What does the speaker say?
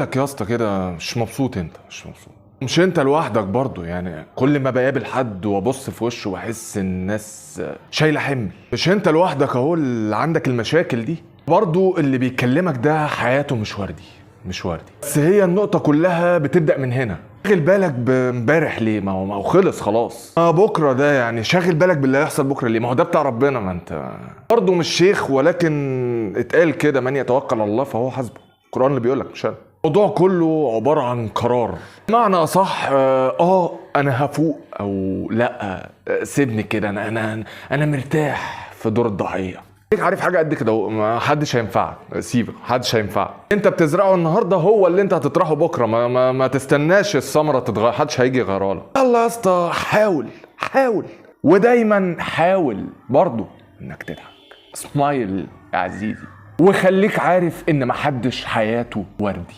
لك يا اسطى كده مش مبسوط، انت مش مبسوط. مش انت لوحدك برضو، يعني كل ما بقابل حد وابص في وشه واحس الناس شايله حمل. مش انت لوحدك اهو اللي عندك المشاكل دي، برضو اللي بيكلمك ده حياته مش وردي، مش وردي. بس هي النقطه كلها بتبدا من هنا. شاغل بالك بامبارح ليه؟ ما هو خلص خلاص. بكره ده يعني شاغل بالك باللي هيحصل بكره ليه؟ ما هو ده بتاع ربنا. ما انت برضو مش شيخ، ولكن اتقال كده من يتوكل على الله فهو حسبه. القرآن اللي بيقولك مش انا. الموضوع كله عبارة عن قرار. معنى أصح أنا هفوق أو لأ. سيبني كده، أنا مرتاح في دور الضحية. عارف حاجة قد كده، ما حدش هينفعك. سيبك، محدش هينفعك. أنت بتزرعه النهاردة هو اللي أنت هتطرحه بكرة. ما تستناش الثمرة تتغير، محدش هيجي يغيرها لك. يلا يا اسطى، حاول ودايما حاول برضو إنك تضحك. سمايل يا عزيزي، وخليك عارف إن محدش حياته وردي.